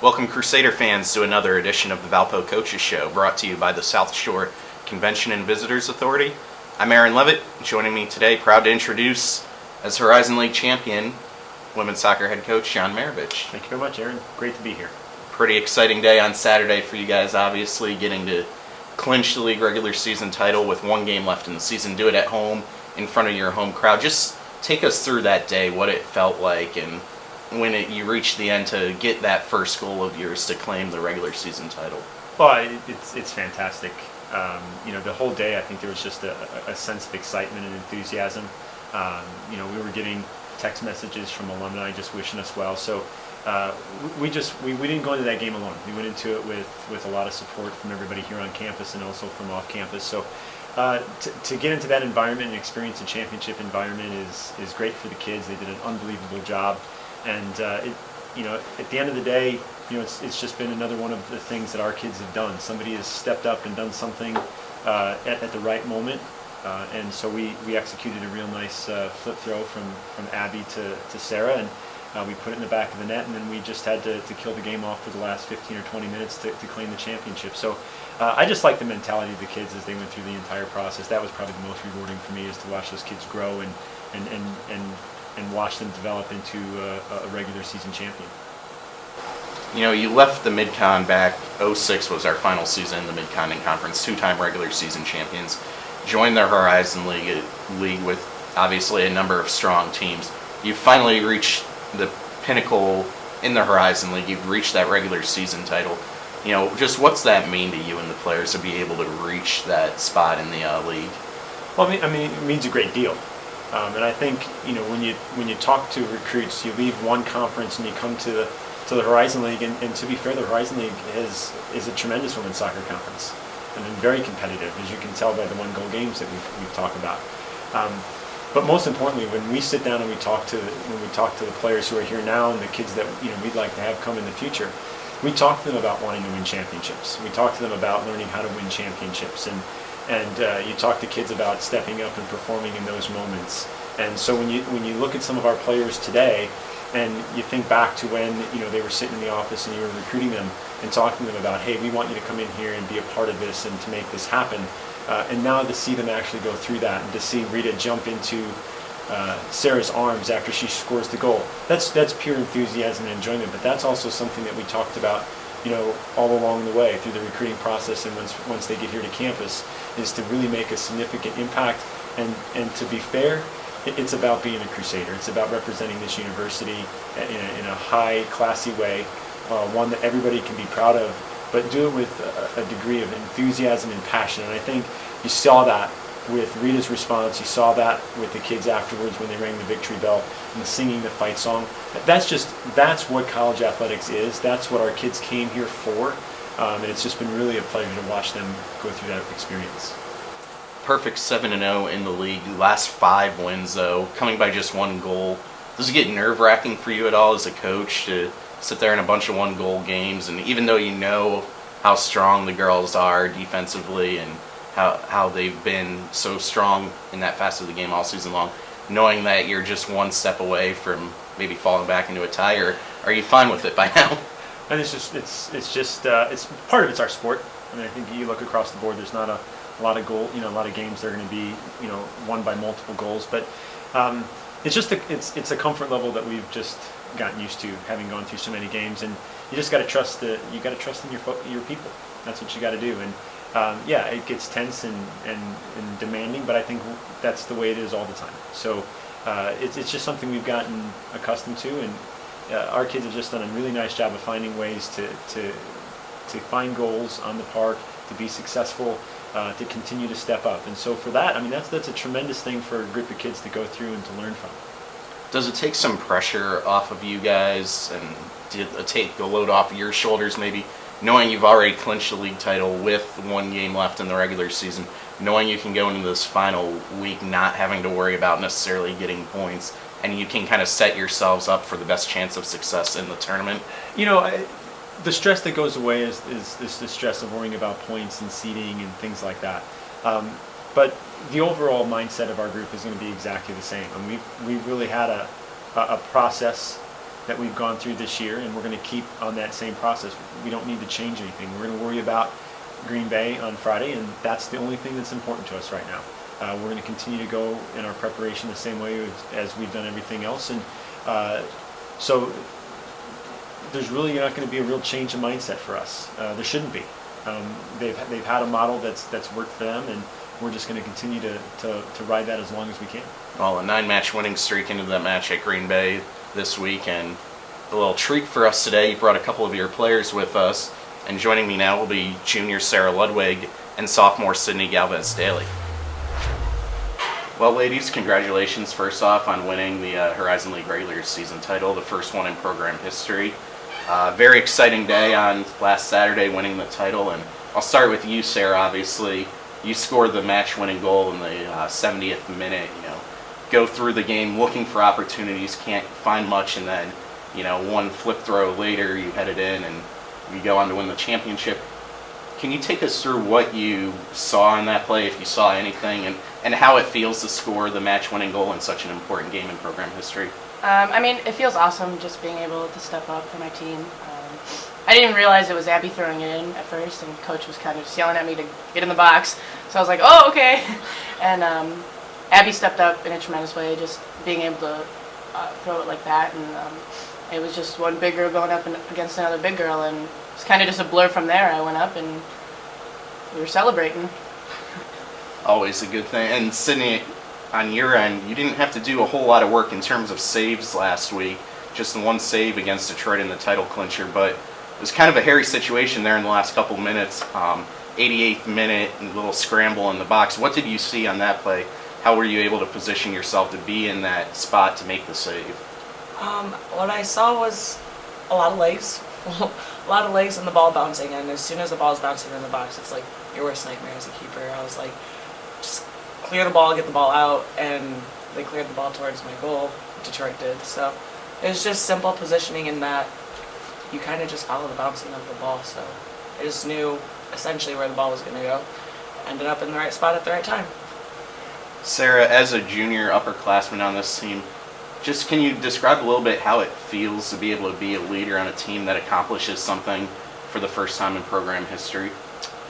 Welcome, Crusader fans, to another edition of the Valpo Coaches Show, brought to you by the South Shore Convention and Visitors Authority. I'm Aaron Levitt. Joining me today, proud to introduce, as Horizon League champion, women's soccer head coach John Marovich. Thank you very much, Aaron. Great to be here. Pretty exciting day on Saturday for you guys, obviously, getting to clinch the league regular season title with one game left in the season. Do it at home, in front of your home crowd. Just take us through that day, what it felt like, and when you reached the end to get that first goal of yours to claim the regular season title. Well, it's fantastic. The whole day, I think there was just a sense of excitement and enthusiasm. We were getting text messages from alumni just wishing us well. So we didn't go into that game alone. We went into it with a lot of support from everybody here on campus and also from off campus. So to get into that environment and experience a championship environment is great for the kids. They did an unbelievable job. And at the end of the day, it's just been another one of the things that our kids have done. Somebody has stepped up and done something at the right moment, and so we executed a real nice flip throw from Abby to Sarah, and we put it in the back of the net, and then we just had to kill the game off for the last 15 or 20 minutes to claim the championship. So I just like the mentality of the kids as they went through the entire process. That was probably the most rewarding for me, is to watch those kids grow and watch them develop into a regular season champion. You left the Mid-Con back. 06 was our final season in the Mid-Continent Conference, two-time regular season champions. Joined the Horizon League with obviously a number of strong teams. You finally reached the pinnacle in the Horizon League. You've reached that regular season title. Just what's that mean to you and the players to be able to reach that spot in the league? Well, it means a great deal. And I think when you talk to recruits, you leave one conference and you come to the Horizon League, and to be fair, the Horizon League is a tremendous women's soccer conference, and very competitive, as you can tell by the one-goal games that we've talked about. But most importantly, when we sit down and we talk to the players who are here now and the kids that we'd like to have come in the future, we talk to them about wanting to win championships. We talk to them about learning how to win championships, and you talk to kids about stepping up and performing in those moments. And so when you look at some of our players today, and you think back to when they were sitting in the office and you were recruiting them and talking to them about, hey, we want you to come in here and be a part of this and to make this happen. And now to see them actually go through that, and to see Rita jump into Sarah's arms after she scores the goal, that's pure enthusiasm and enjoyment. But that's also something that we talked about all along the way through the recruiting process, and once they get here to campus, is to really make a significant impact. And to be fair, it's about being a Crusader. It's about representing this university in a high, classy way, one that everybody can be proud of, but do it with a degree of enthusiasm and passion. And I think you saw that with Rita's response. You saw that with the kids afterwards when they rang the victory bell and singing the fight song. That's what college athletics is. That's what our kids came here for. And it's just been really a pleasure to watch them go through that experience. Perfect 7-0 in the league. Last 5 wins, though, coming by just one goal. Does it get nerve-wracking for you at all as a coach to sit there in a bunch of one-goal games? And even though you know how strong the girls are defensively and how they've been so strong in that facet of the game all season long, knowing that you're just one step away from maybe falling back into a tie, or are you fine with it by now? And it's part of it's our sport. I think you look across the board, there's not a lot of a lot of games that are going to be won by multiple goals, but it's a comfort level that we've just gotten used to, having gone through so many games. And you just got to trust in your people. That's what you got to do. And it gets tense and demanding, but I think that's the way it is all the time. So it's just something we've gotten accustomed to, and our kids have just done a really nice job of finding ways to find goals on the park, to be successful, to continue to step up. And so for that, that's a tremendous thing for a group of kids to go through and to learn from. Does it take some pressure off of you guys, and take the load off of your shoulders, maybe knowing you've already clinched the league title with one game left in the regular season, knowing you can go into this final week not having to worry about necessarily getting points, and you can kind of set yourselves up for the best chance of success in the tournament? The stress that goes away is the stress of worrying about points and seeding and things like that. But the overall mindset of our group is going to be exactly the same. And we've really had a process that we've gone through this year, and we're going to keep on that same process. We don't need to change anything. We're going to worry about Green Bay on Friday, and that's the only thing that's important to us right now. We're going to continue to go in our preparation the same way as we've done everything else, and so there's really not going to be a real change in mindset for us. There shouldn't be. They've had a model that's worked for them, and we're just going to continue to ride that as long as we can. Well, a 9-match winning streak into that match at Green Bay this week, and a little treat for us today. You brought a couple of your players with us, and joining me now will be junior Sarah Ludwig and sophomore Sydney Galvez Daly. Well, ladies, congratulations first off on winning the Horizon League regular season title, the first one in program history. Very exciting day on last Saturday, winning the title, and I'll start with you, Sarah. Obviously, you scored the match-winning goal in the 70th minute. Go through the game looking for opportunities, can't find much, and then, one flip throw later, you head it in, and you go on to win the championship. Can you take us through what you saw in that play, if you saw anything, and how it feels to score the match-winning goal in such an important game in program history? It feels awesome just being able to step up for my team. I didn't realize it was Abby throwing it in at first, and Coach was kind of just yelling at me to get in the box. So I was like, oh, okay. And Abby stepped up in a tremendous way, just being able to throw it like that. And it was just one big girl going up against another big girl, and it's kind of just a blur from there. I went up, and we were celebrating. Always a good thing. And Sydney, on your end, you didn't have to do a whole lot of work in terms of saves last week. Just the one save against Detroit in the title clincher, but it was kind of a hairy situation there in the last couple minutes. 88th minute, a little scramble in the box. What did you see on that play? How were you able to position yourself to be in that spot to make the save? What I saw was a lot of legs. A lot of legs and the ball bouncing, and as soon as the ball's bouncing in the box, it's like your worst nightmare as a keeper. I was like, just clear the ball, get the ball out, and they cleared the ball towards my goal. Detroit did. So it was just simple positioning in that you kind of just follow the bouncing of the ball. So I just knew essentially where the ball was going to go. Ended up in the right spot at the right time. Sarah, as a junior upperclassman on this team, just can you describe a little bit how it feels to be able to be a leader on a team that accomplishes something for the first time in program history?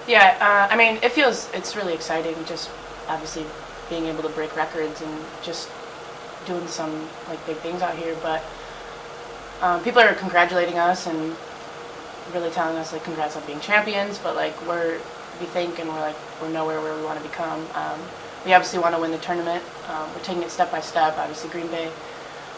Yeah, it's really exciting, just obviously being able to break records and just doing some big things out here. But people are congratulating us and really telling us congrats on being champions. But we think and we're nowhere where we want to become. We obviously want to win the tournament. We're taking it step by step. Obviously, Green Bay,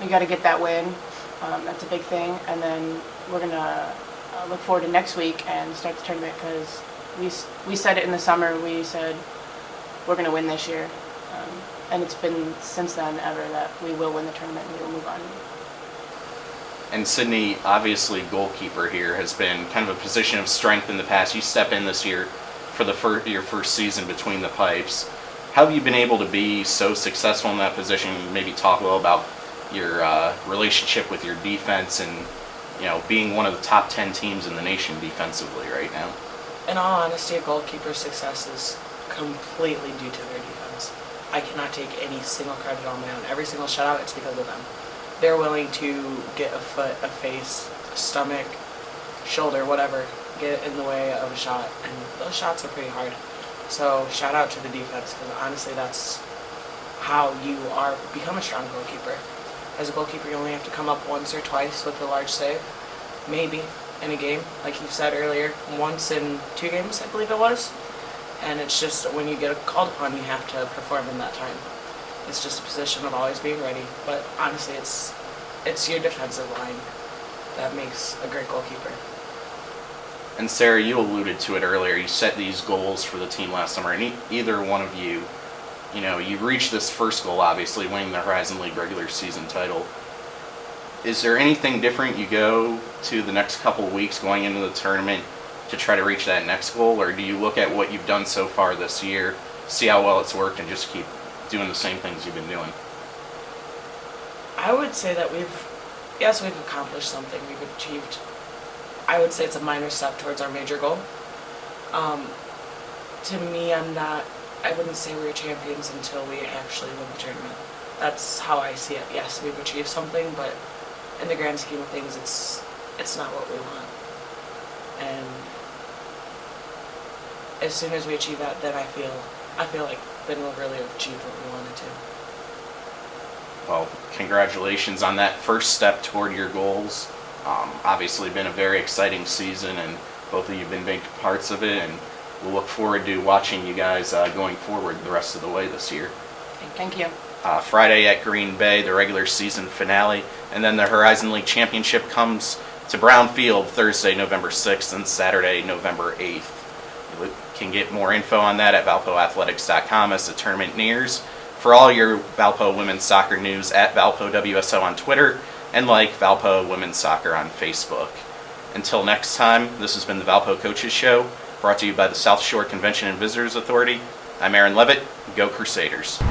we got to get that win. That's a big thing. And then we're gonna look forward to next week and start the tournament, because we said it in the summer. We said we're gonna win this year, and it's been since then ever that we will win the tournament and we will move on. And Sydney, obviously goalkeeper here, has been kind of a position of strength in the past. You step in this year for your first season between the pipes. How have you been able to be so successful in that position? Maybe talk a little about your relationship with your defense and being one of the top 10 teams in the nation defensively right now. In all honesty, a goalkeeper's success is completely due to their defense. I cannot take any single credit on my own. Every single shutout, it's because of them. They're willing to get a foot, a face, a stomach, shoulder, whatever, get in the way of a shot, and those shots are pretty hard. So shout out to the defense, because honestly that's how you become a strong goalkeeper. As a goalkeeper, you only have to come up once or twice with a large save, maybe, in a game, like you said earlier, once in 2 games, I believe it was. And it's just when you get called upon, you have to perform in that time. It's just a position of always being ready. But honestly, it's your defensive line that makes a great goalkeeper. And Sarah, you alluded to it earlier. You set these goals for the team last summer, and either one of you, you reached this first goal, obviously, winning the Horizon League regular season title. Is there anything different you go to the next couple of weeks going into the tournament to try to reach that next goal, or do you look at what you've done so far this year, see how well it's worked, and just keep doing the same things you've been doing? I would say that we've accomplished something. We've achieved, I would say it's a minor step towards our major goal. To me, I wouldn't say we're champions until we actually win the tournament. That's how I see it. Yes, we've achieved something, but in the grand scheme of things, it's not what we want. And as soon as we achieve that, then I feel like then we'll really have achieved what we wanted to. Well, congratulations on that first step toward your goals. Obviously been a very exciting season, and both of you have been big parts of it, and we'll look forward to watching you guys going forward the rest of the way this year. Thank you. Friday at Green Bay, the regular season finale, and then the Horizon League Championship comes to Brown Field Thursday, November 6th, and Saturday, November 8th. You can get more info on that at valpoathletics.com as the tournament nears. For all your Valpo women's soccer news, at Valpo WSO on Twitter, and like Valpo Women's Soccer on Facebook. Until next time, this has been the Valpo Coaches Show, brought to you by the South Shore Convention and Visitors Authority. I'm Aaron Levitt. Go Crusaders.